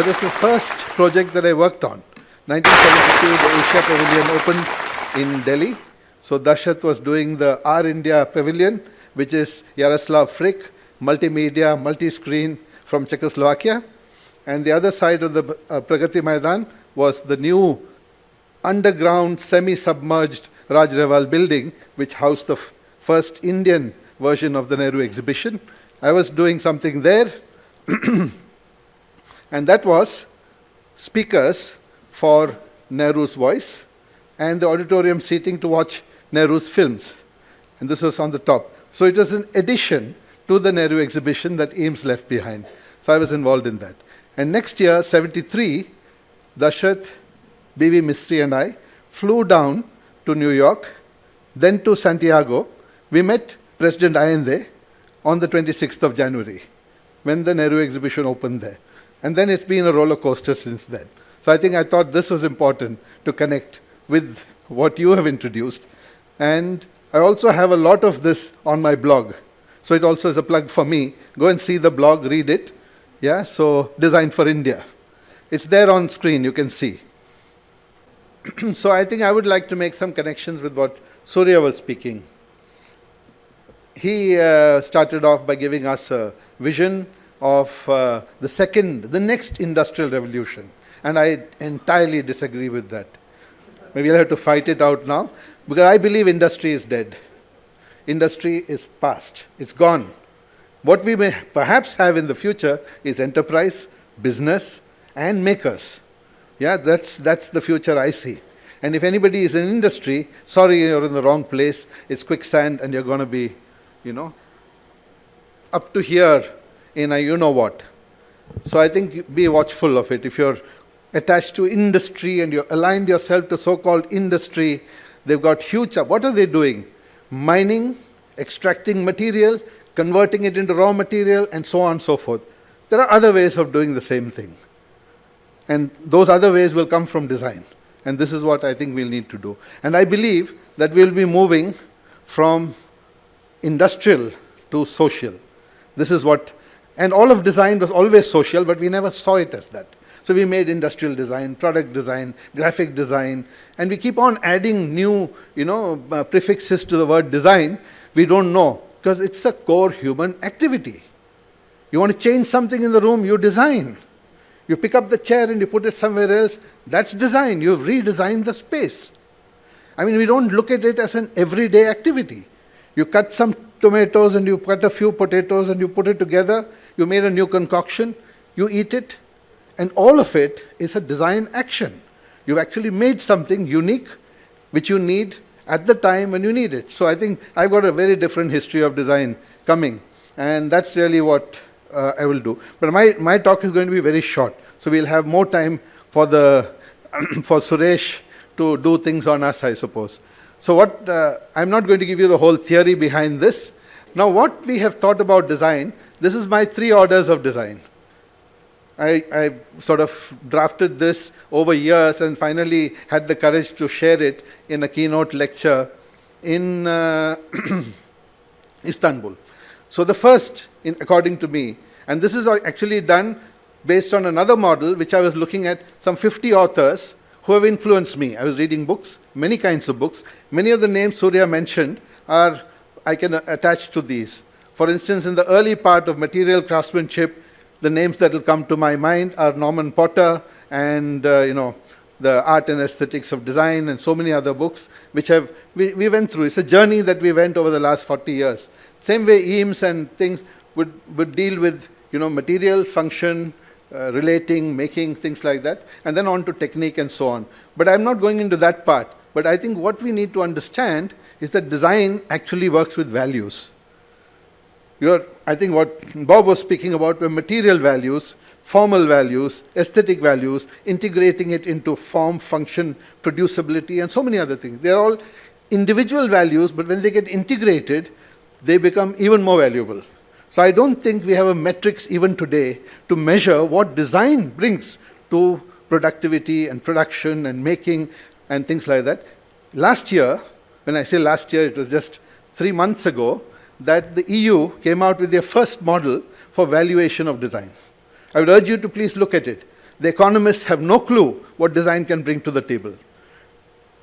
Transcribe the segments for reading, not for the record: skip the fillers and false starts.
That was the first project that I worked on. 1972, the Asia Pavilion opened in Delhi. So Dashat was doing the R India Pavilion, which is Yaroslav Frick, multimedia, multi-screen from Czechoslovakia. And the other side of the Pragati Maidan was the new underground, semi-submerged Raj Rewal building, which housed the first Indian version of the Nehru exhibition. I was doing something there. And that was speakers for Nehru's voice and the auditorium seating to watch Nehru's films. And this was on the top. So it was an addition to the Nehru exhibition that Ames left behind. So I was involved in that. And next year, 73, Dashat, B.V. Mistry and I flew down to New York, then to Santiago. We met President Allende on the 26th of January, when the Nehru exhibition opened there. And then it's been a roller coaster since then. So I thought this was important to connect with what you have introduced. And I also have a lot of this on my blog. So it also is a plug for me. Go and see the blog, read it. Yeah, so Design for India. It's there on screen, you can see. So I think I would like to make some connections with what Surya was speaking. He started off by giving us a vision of the next industrial revolution. And I entirely disagree with that. Maybe I'll have to fight it out now, because I believe industry is dead. Industry is past. It's gone. What we may perhaps have in the future is enterprise, business, and makers. Yeah, that's the future I see. And if anybody is in industry, sorry, you're in the wrong place. It's quicksand, and you're going to be, up to here in a you-know-what. So I think be watchful of it. If you're attached to industry and you're aligned yourself to so-called industry, they've got huge... What are they doing? Mining, extracting material, converting it into raw material, and so on and so forth. There are other ways of doing the same thing. And those other ways will come from design. And this is what I think we'll need to do. And I believe that we'll be moving from industrial to social. This is what... And all of design was always social, but we never saw it as that. So we made industrial design, product design, graphic design, and we keep on adding new, prefixes to the word design. We don't know, because it's a core human activity. You want to change something in the room, you design. You pick up the chair and you put it somewhere else, that's design. You've redesigned the space. I mean, we don't look at it as an everyday activity. You cut some tomatoes and you cut a few potatoes and you put it together, you made a new concoction, you eat it, and all of it is a design action. You've actually made something unique, which you need at the time when you need it. So I think I've got a very different history of design coming, and that's really what I will do. But my talk is going to be very short, so we'll have more time for for Suresh to do things on us, I suppose. So I'm not going to give you the whole theory behind this. Now what we have thought about design, this is my 3 orders of design. I sort of drafted this over years and finally had the courage to share it in a keynote lecture in Istanbul. So the first, according to me, and this is actually done based on another model which I was looking at some 50 authors who have influenced me. I was reading books, many kinds of books. Many of the names Surya mentioned I can attach to these. For instance, in the early part of material craftsmanship, the names that will come to my mind are Norman Porter and, the Art and Aesthetics of Design and so many other books which we went through. It's a journey that we went over the last 40 years. Same way Eames and things would deal with, material, function, relating, making, things like that, and then on to technique and so on. But I'm not going into that part. But I think what we need to understand is that design actually works with values. I think what Bob was speaking about were material values, formal values, aesthetic values, integrating it into form, function, producibility, and so many other things. They're all individual values, but when they get integrated, they become even more valuable. So I don't think we have a metrics even today to measure what design brings to productivity and production and making and things like that. Last year, when I say last year, it was just 3 months ago, that the EU came out with their first model for valuation of design. I would urge you to please look at it. The economists have no clue what design can bring to the table.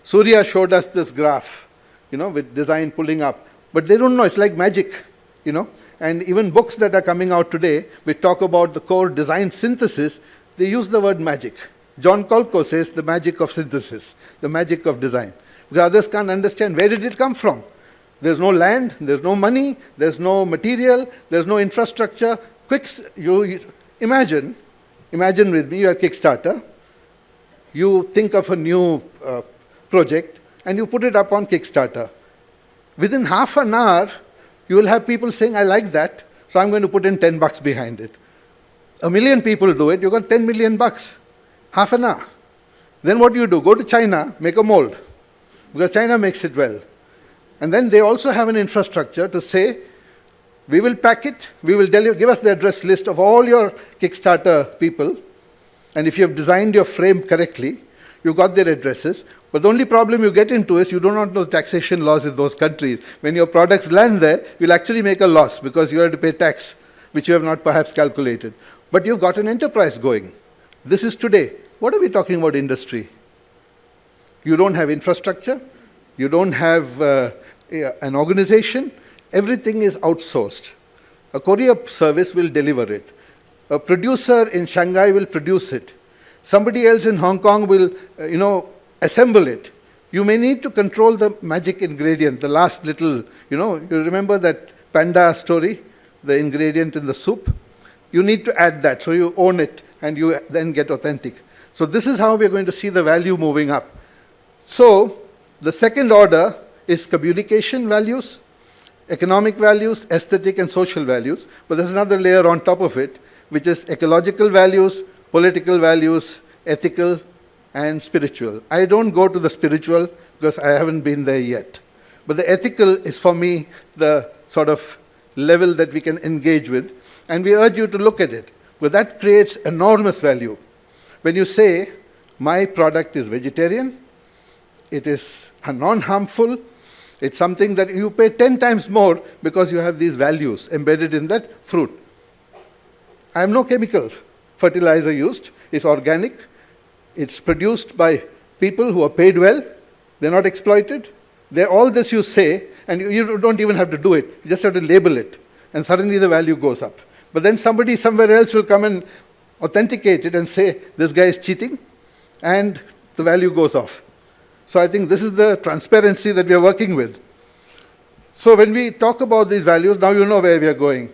Surya showed us this graph, with design pulling up. But they don't know, it's like magic, And even books that are coming out today, which talk about the core design synthesis, they use the word magic. John Kolko says the magic of synthesis, the magic of design. Because others can't understand where did it come from. There's no land, there's no money, there's no material, there's no infrastructure. You imagine with me, you have Kickstarter, you think of a new project, and you put it up on Kickstarter. Within half an hour, you will have people saying, I like that, so I'm going to put in $10 behind it. 1 million people do it, you got $10 million. Half an hour. Then what do you do? Go to China, make a mold, because China makes it well. And then they also have an infrastructure to say, we will pack it, we will give us the address list of all your Kickstarter people, and if you have designed your frame correctly, you've got their addresses. But the only problem you get into is you do not know the taxation laws in those countries. When your products land there, you'll actually make a loss because you have to pay tax, which you have not perhaps calculated. But you've got an enterprise going. This is today. What are we talking about industry? You don't have infrastructure. You don't have an organization. Everything is outsourced. A courier service will deliver it. A producer in Shanghai will produce it. Somebody else in Hong Kong will, assemble it. You may need to control the magic ingredient, the last little, you remember that panda story, the ingredient in the soup? You need to add that, so you own it, and you then get authentic. So this is how we're going to see the value moving up. So the second order is communication values, economic values, aesthetic and social values, but there's another layer on top of it, which is ecological values, political values, ethical, and spiritual. I don't go to the spiritual because I haven't been there yet. But the ethical is for me the sort of level that we can engage with, and we urge you to look at it, because that creates enormous value. When you say, my product is vegetarian, it is non-harmful, it's something that you pay 10 times more because you have these values embedded in that fruit. I have no chemical fertilizer used, it's organic, it's produced by people who are paid well, they're not exploited. All this you say, and you don't even have to do it, you just have to label it, and suddenly the value goes up. But then somebody somewhere else will come and authenticate it and say, this guy is cheating, and the value goes off. So I think this is the transparency that we are working with. So when we talk about these values, now you know where we are going.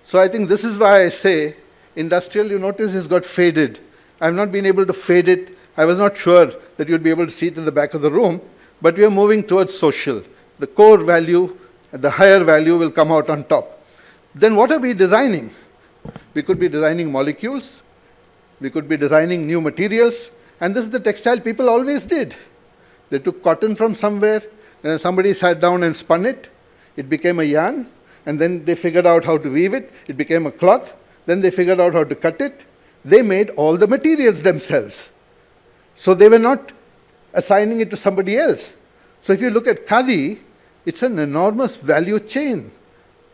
So I think this is why I say, industrial, you notice, has got faded. I've not been able to fade it. I was not sure that you'd be able to see it in the back of the room, but we are moving towards social. The core value, the higher value will come out on top. Then what are we designing? We could be designing molecules. We could be designing new materials. And this is the textile people always did. They took cotton from somewhere, and then somebody sat down and spun it. It became a yarn, and then they figured out how to weave it. It became a cloth. Then they figured out how to cut it. They made all the materials themselves. So they were not assigning it to somebody else. So if you look at khadi, it's an enormous value chain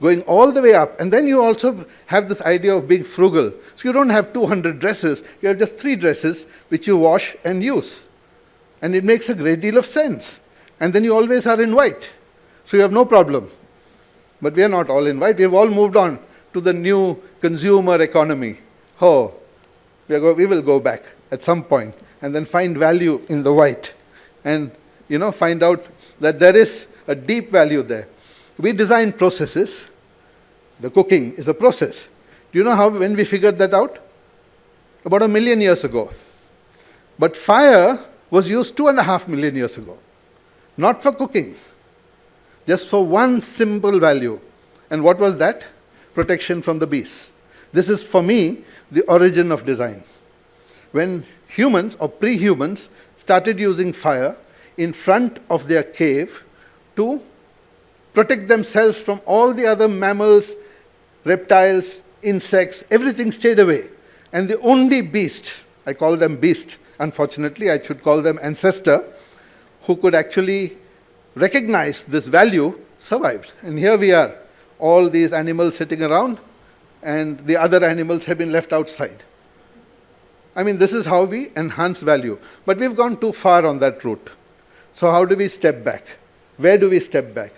going all the way up. And then you also have this idea of being frugal. So you don't have 200 dresses. You have just 3 dresses which you wash and use. And it makes a great deal of sense. And then you always are in white. So you have no problem. But we are not all in white. We have all moved on to the new consumer economy. Oh, we will go back at some point and then find value in the white. And, find out that there is a deep value there. We design processes. The cooking is a process. Do you know when we figured that out? About 1 million years ago. But fire was used 2.5 million years ago. Not for cooking. Just for one simple value. And what was that? Protection from the beasts. This is, for me, the origin of design. When humans or pre-humans started using fire in front of their cave to protect themselves from all the other mammals, reptiles, insects, everything stayed away. And the only beast, I call them beast, unfortunately, I should call them ancestor, who could actually recognize this value, survived. And here we are, all these animals sitting around, and the other animals have been left outside. I mean, this is how we enhance value. But we've gone too far on that route. So how do we step back? Where do we step back?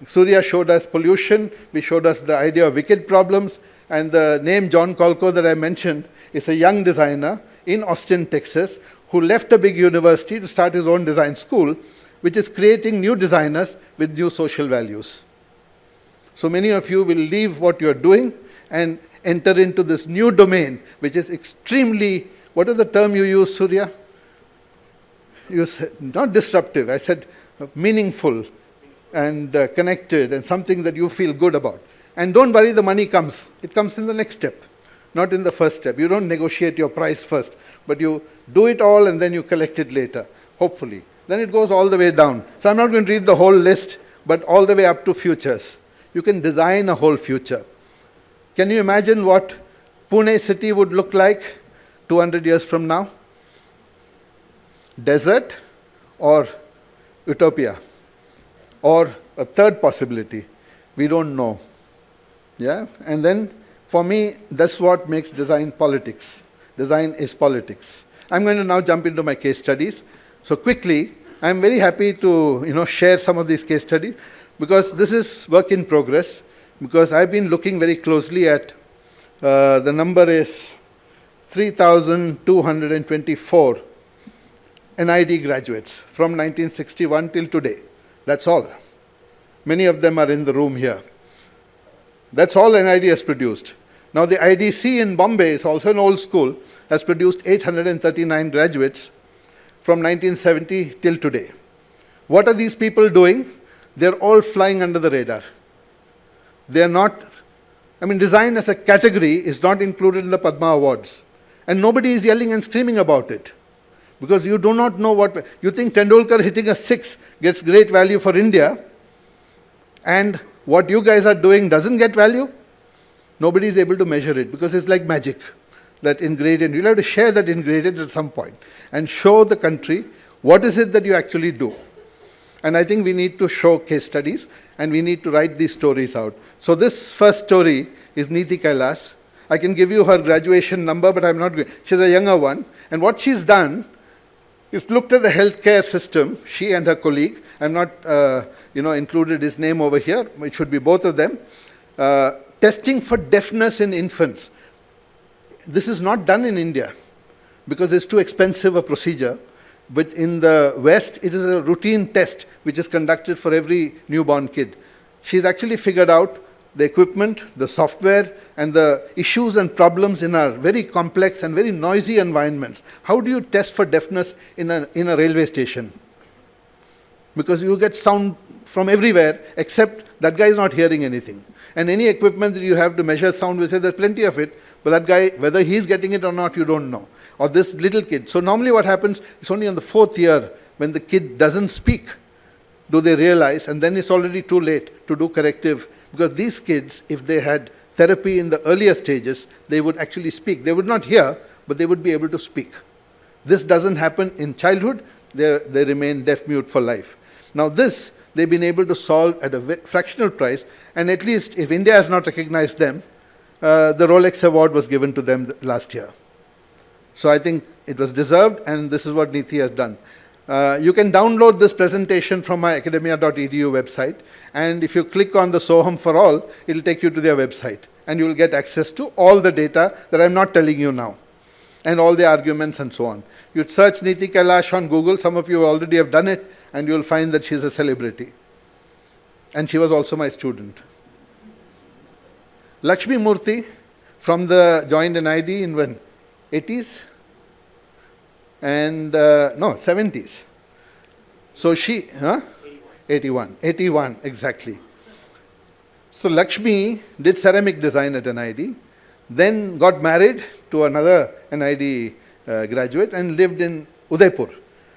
Surya showed us pollution. We showed us the idea of wicked problems. And the name John Kolko that I mentioned is a young designer in Austin, Texas, who left a big university to start his own design school, which is creating new designers with new social values. So many of you will leave what you're doing and enter into this new domain, which is extremely, what is the term you use, Surya? You said, not disruptive, I said meaningful and connected and something that you feel good about. And don't worry, the money comes. It comes in the next step, not in the first step. You don't negotiate your price first, but you do it all and then you collect it later, hopefully. Then it goes all the way down. So I'm not going to read the whole list, but all the way up to futures. You can design a whole future. Can you imagine what Pune city would look like 200 years from now? Desert or utopia? Or a third possibility? We don't know. Yeah? And then, for me, that's what makes design politics. Design is politics. I'm going to now jump into my case studies. So quickly, I'm very happy to share some of these case studies, because this is work in progress, because I've been looking very closely at, the number is 3,224 NID graduates from 1961 till today. That's all. Many of them are in the room here. That's all NID has produced. Now the IDC in Bombay is also an old school, has produced 839 graduates from 1970 till today. What are these people doing? They're all flying under the radar. They're not, design as a category is not included in the Padma Awards. And nobody is yelling and screaming about it. Because you do not know what, you think Tendulkar hitting a 6 gets great value for India, and what you guys are doing doesn't get value? Nobody is able to measure it, because it's like magic. That ingredient, you'll have to share that ingredient at some point and show the country what is it that you actually do. And I think we need to show case studies, and we need to write these stories out. So this first story is Neeti Kailas. I can give you her graduation number, but I'm not going. She's a younger one. And what she's done is looked at the healthcare system, she and her colleague. I'm not included his name over here. It should be both of them. Testing for deafness in infants. This is not done in India because it's too expensive a procedure. But in the West, it is a routine test which is conducted for every newborn kid. She's actually figured out the equipment, the software, and the issues and problems in our very complex and very noisy environments. How do you test for deafness in a railway station? Because you get sound from everywhere, except that guy is not hearing anything. And any equipment that you have to measure sound, we say there's plenty of it, but that guy, whether he's getting it or not, you don't know. Or this little kid. So normally what happens, it's only on the 4th year when the kid doesn't speak, do they realize, and then it's already too late to do corrective. Because these kids, if they had therapy in the earlier stages, they would actually speak. They would not hear, but they would be able to speak. This doesn't happen in childhood. They remain deaf-mute for life. Now this, they've been able to solve at a fractional price, and at least if India has not recognized them, the Rolex Award was given to them last year. So I think it was deserved, and this is what Neeti has done. You can download this presentation from my academia.edu website, and if you click on the Soham for All, it will take you to their website, and you will get access to all the data that I'm not telling you now, and all the arguments and so on. You'd search Neeti Kailash on Google, some of you already have done it, and you'll find that she's a celebrity. And she was also my student. Lakshmi Murthy joined NID in when? 80s? And, no, 70s. So she, 81, exactly. So Lakshmi did ceramic design at NID, then got married to another NID graduate and lived in Udaipur.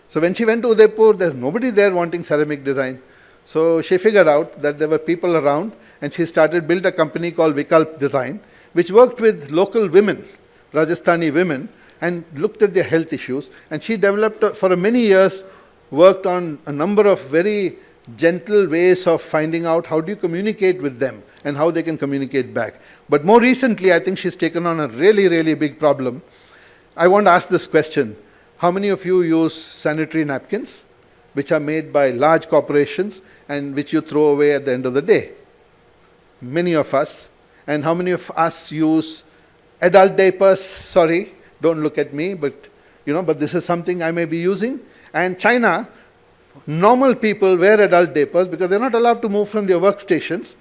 So when she went to Udaipur, there's nobody there wanting ceramic design. So she figured out that there were people around, and she built a company called Vikalp Design, which worked with local women, Rajasthani women, and looked at their health issues. And she developed, for many years, worked on a number of very gentle ways of finding out how do you communicate with them and how they can communicate back. But more recently, I think she's taken on a really, really big problem. I want to ask this question. How many of you use sanitary napkins, which are made by large corporations and which you throw away at the end of the day? Many of us. And how many of us use adult diapers? Sorry, don't look at me, but but this is something I may be using. And China, normal people wear adult diapers because they're not allowed to move from their workstations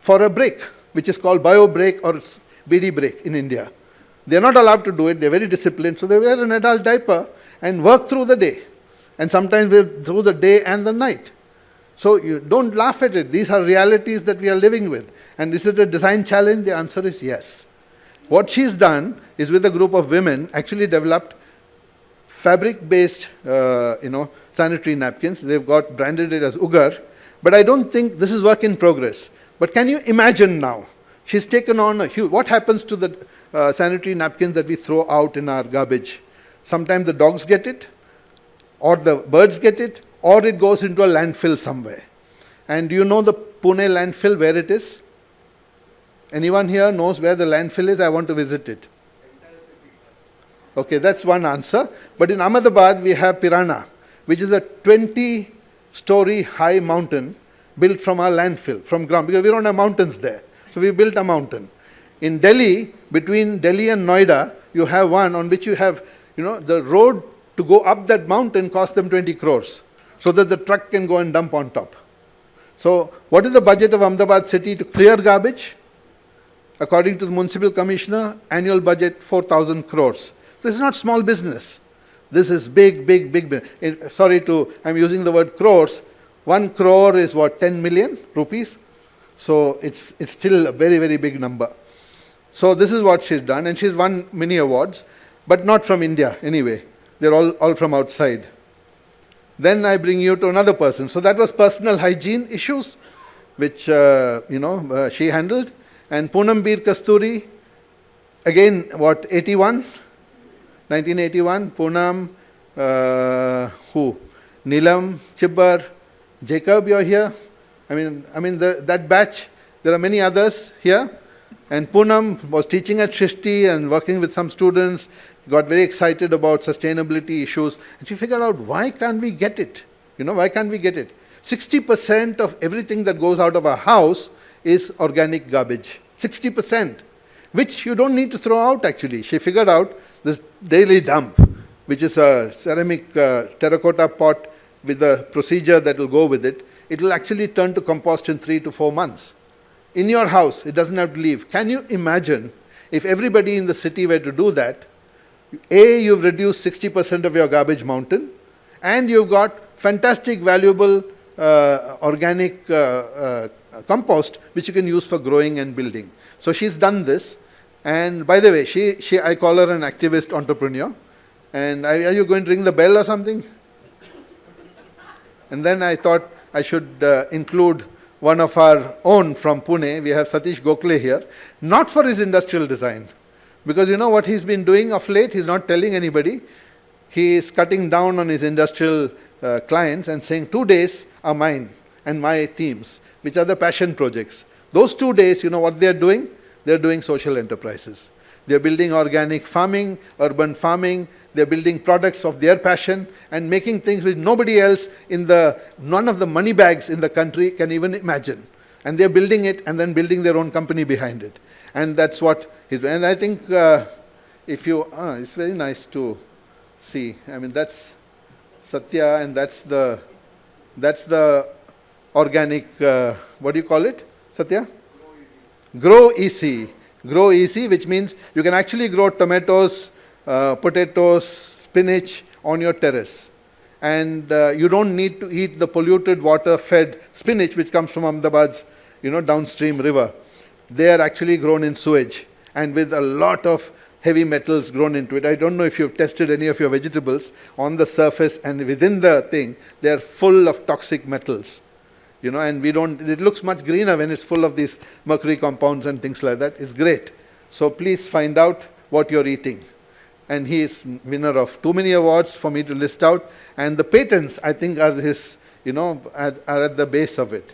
for a break, which is called bio break or BD break in India. They're not allowed to do it. They're very disciplined. So they wear an adult diaper and work through the day. And sometimes through the day and the night. So you don't laugh at it. These are realities that we are living with. And is it a design challenge? The answer is yes. What she's done is, with a group of women, actually developed fabric-based sanitary napkins. They've got branded it as Ugar. But I don't think this is work in progress. But can you imagine now? She's taken on a huge... What happens to the sanitary napkins that we throw out in our garbage? Sometimes the dogs get it, or the birds get it, or it goes into a landfill somewhere. And do you know the Pune landfill, where it is? Anyone here knows where the landfill is? I want to visit it. Okay, that's one answer. But in Ahmedabad, we have Pirana, which is a 20-story high mountain built from our landfill, from ground, because we don't have mountains there. So we built a mountain. In Delhi, between Delhi and Noida, you have one on which you have, the road to go up that mountain cost them 20 crores, so that the truck can go and dump on top. So what is the budget of Ahmedabad city to clear garbage? According to the municipal commissioner, annual budget 4,000 crores. This is not small business. This is big, big, big business. I'm using the word crores. 1 crore is what, 10 million rupees? So it's still a very, very big number. So this is what she's done, and she's won many awards, but not from India anyway. They're all from outside. Then I bring you to another person. So that was personal hygiene issues, which she handled. And Poonam Bir Kasturi, again, 1981, Poonam, Neelam, Chibbar, Jacob, you're here. That batch, there are many others here. And Poonam was teaching at Shrishti and working with some students, got very excited about sustainability issues. And she figured out, why can't we get it? Why can't we get it? 60% of everything that goes out of our house is organic garbage. 60%, which you don't need to throw out actually. She figured out this daily dump, which is a ceramic terracotta pot with a procedure that will go with it. It will actually turn to compost in 3 to 4 months. In your house, it doesn't have to leave. Can you imagine if everybody in the city were to do that? You've reduced 60% of your garbage mountain, and you've got fantastic, valuable organic compost, which you can use for growing and building. So she's done this. And by the way, I call her an activist entrepreneur. And are you going to ring the bell or something? And then I thought I should include one of our own from Pune. We have Satish Gokula here. Not for his industrial design. Because you know what he's been doing of late? He's not telling anybody. He is cutting down on his industrial clients and saying 2 days are mine and my teams, which are the passion projects. Those 2 days, you know what they're doing? They're doing social enterprises. They're building organic farming, urban farming. They're building products of their passion and making things which nobody else none of the money bags in the country can even imagine. And they're building it and then building their own company behind it. And that's what he's doing. And I think it's very nice to see. That's Satya, and that's the organic, what do you call it, Satya? Grow easy. Grow easy, which means you can actually grow tomatoes, potatoes, spinach on your terrace. And you don't need to eat the polluted water-fed spinach which comes from Ahmedabad's downstream river. They are actually grown in sewage and with a lot of heavy metals grown into it. I don't know if you've tested any of your vegetables. On the surface and within the thing, they are full of toxic metals. And it looks much greener when it's full of these mercury compounds and things like that. It's great. So please find out what you're eating. And he is winner of too many awards for me to list out. And the patents, I think, are are at the base of it.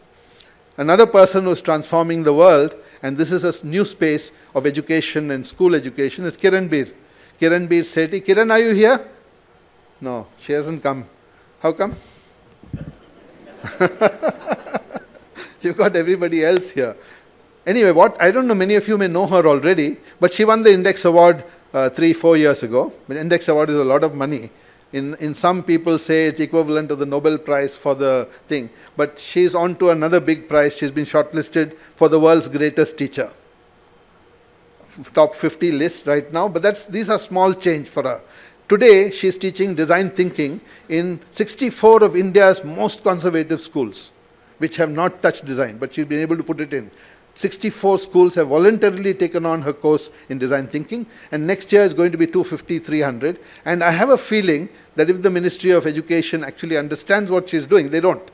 Another person who's transforming the world, and this is a new space of education and school education, is Kiran Bir. Kiran B. Sethi. Kiran, are you here? No, she hasn't come. How come? You've got everybody else here. Anyway, I don't know, many of you may know her already, but she won the Index Award 3-4 years ago. The Index Award is a lot of money. In some people say it's equivalent to the Nobel Prize for the thing. But she's on to another big prize. She's been shortlisted for the world's greatest teacher. Top 50 list right now, but these are small change for her. Today, she's teaching design thinking in 64 of India's most conservative schools, which have not touched design, but she's been able to put it in. 64 schools have voluntarily taken on her course in design thinking, and next year is going to be 250, 300. And I have a feeling that if the Ministry of Education actually understands what she's doing, they don't,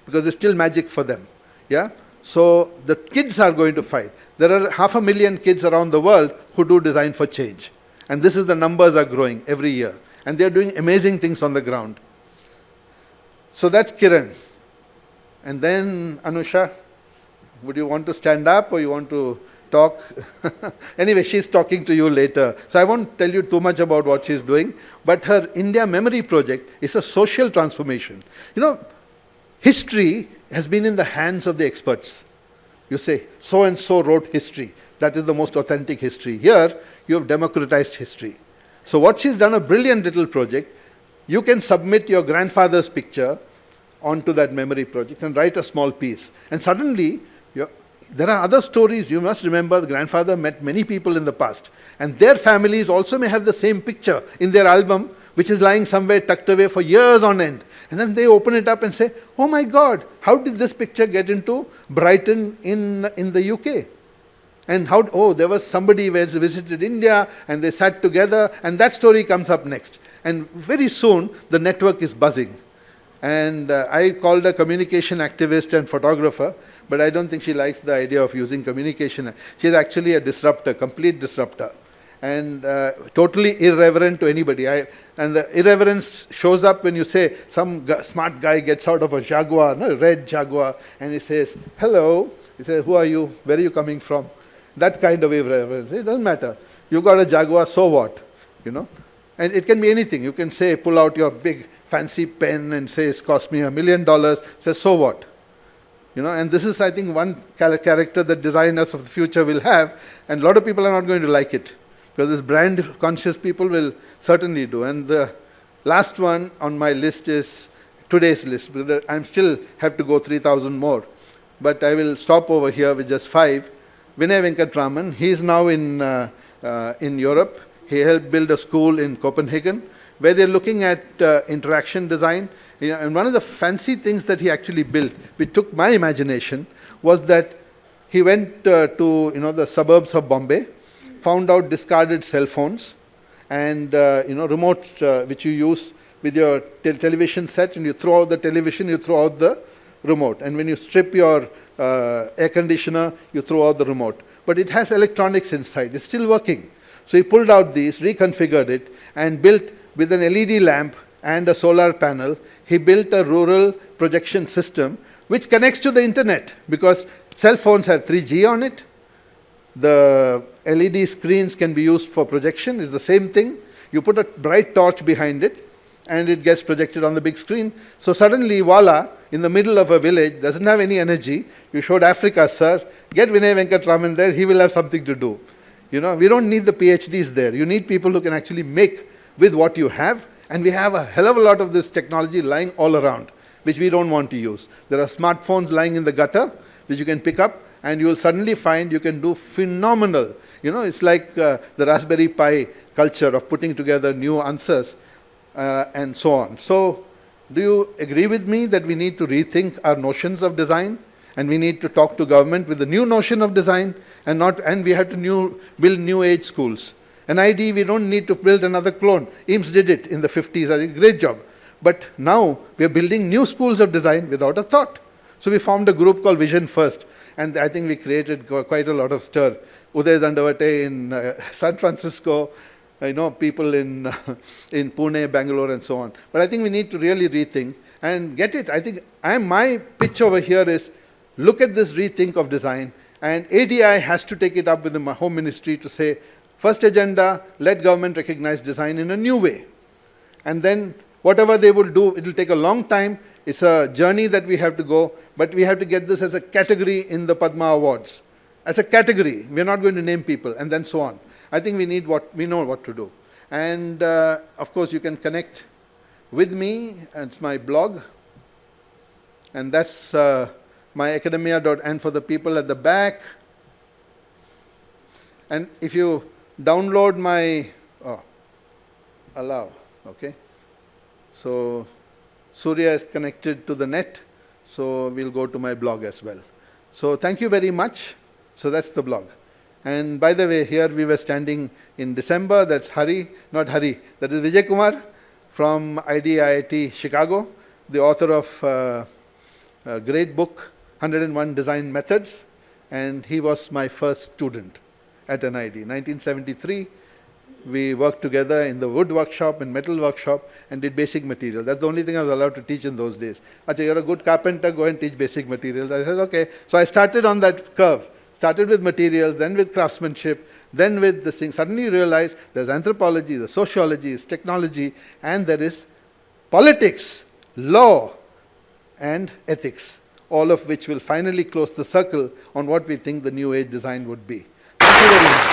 because it's still magic for them. Yeah? So the kids are going to fight. There are 500,000 kids around the world who do design for change. And this is the numbers are growing every year. And they're doing amazing things on the ground. So that's Kiran. And then Anusha, would you want to stand up or you want to talk? Anyway, she's talking to you later. So I won't tell you too much about what she's doing. But her India Memory Project is a social transformation. You know, history has been in the hands of the experts. You say, so-and-so wrote history. That is the most authentic history. Here, you have democratized history. So what she's done, a brilliant little project. You can submit your grandfather's picture onto that memory project and write a small piece. And suddenly, there are other stories. You must remember the grandfather met many people in the past. And their families also may have the same picture in their album, which is lying somewhere tucked away for years on end. And then they open it up and say, oh my God, how did this picture get into Brighton in the UK? And there was somebody who visited India and they sat together, and that story comes up next. And very soon, the network is buzzing. And I called a communication activist and photographer, but I don't think she likes the idea of using communication. She's actually a disruptor, complete disruptor, and totally irreverent to anybody. And the irreverence shows up when you say some smart guy gets out of a Jaguar, red Jaguar, and he says, hello. He says, who are you? Where are you coming from? That kind of irreverence. It doesn't matter. You got a Jaguar, so what? You know? And it can be anything. You can say, pull out your big fancy pen and say, it's cost me $1 million. Says, so what? You know, and this is, I think, one character that designers of the future will have, and a lot of people are not going to like it, because this brand-conscious people will certainly do. And the last one on my list is today's list, because I still have to go 3,000 more. But I will stop over here with just 5. Vinay Venkatraman, he is now in Europe. He helped build a school in Copenhagen, where they're looking at interaction design. And one of the fancy things that he actually built, which took my imagination, was that he went to the suburbs of Bombay, found out discarded cell phones, and remote which you use with your television set, and you throw out the television, you throw out the remote. And when you strip your air conditioner, you throw out the remote. But it has electronics inside. It's still working. So he pulled out these, reconfigured it, and built with an LED lamp and a solar panel, he built a rural projection system which connects to the internet, because cell phones have 3G on it. The LED screens can be used for projection. It's the same thing. You put a bright torch behind it, and it gets projected on the big screen. So suddenly, voila, in the middle of a village, doesn't have any energy. You showed Africa, sir. Get Vinay Venkatraman there. He will have something to do. We don't need the PhDs there. You need people who can actually make with what you have. And we have a hell of a lot of this technology lying all around, which we don't want to use. There are smartphones lying in the gutter, which you can pick up, and you will suddenly find you can do phenomenal. It's like the Raspberry Pi culture of putting together new answers and so on. So, do you agree with me that we need to rethink our notions of design, and we need to talk to government with the new notion of design, and we have to build new age schools? NID, we don't need to build another clone. Eames did it in the 50s, I think, great job. But now we are building new schools of design without a thought. So we formed a group called Vision First, and I think we created quite a lot of stir. Uday Dandavate in San Francisco, people in Pune, Bangalore, and so on. But I think we need to really rethink and get it. I think my pitch over here is, look at this rethink of design, and ADI has to take it up with the Home Ministry to say, First agenda, let government recognize design in a new way. And then whatever they will do, it will take a long time. It's a journey that we have to go, but we have to get this as a category in the Padma Awards. As a category, we're not going to name people, and then so on. I think we know what to do. And of course, you can connect with me. It's my blog. And that's my academia.and for the people at the back. And if you download my, allow, okay. So Surya is connected to the net, so we'll go to my blog as well. So thank you very much. So that's the blog. And by the way, here we were standing in December. That's Hari, not Hari. That is Vijay Kumar from IIT Chicago, the author of a great book, 101 Design Methods. And he was my first student at NID. 1973, we worked together in the wood workshop and metal workshop and did basic material. That's the only thing I was allowed to teach in those days. Acha, you're a good carpenter, go and teach basic materials. I said, okay. So I started on that curve. Started with materials, then with craftsmanship, then with this thing. Suddenly you realize there's anthropology, there's sociology, there's technology, and there is politics, law, and ethics, all of which will finally close the circle on what we think the new age design would be. Thank you very much.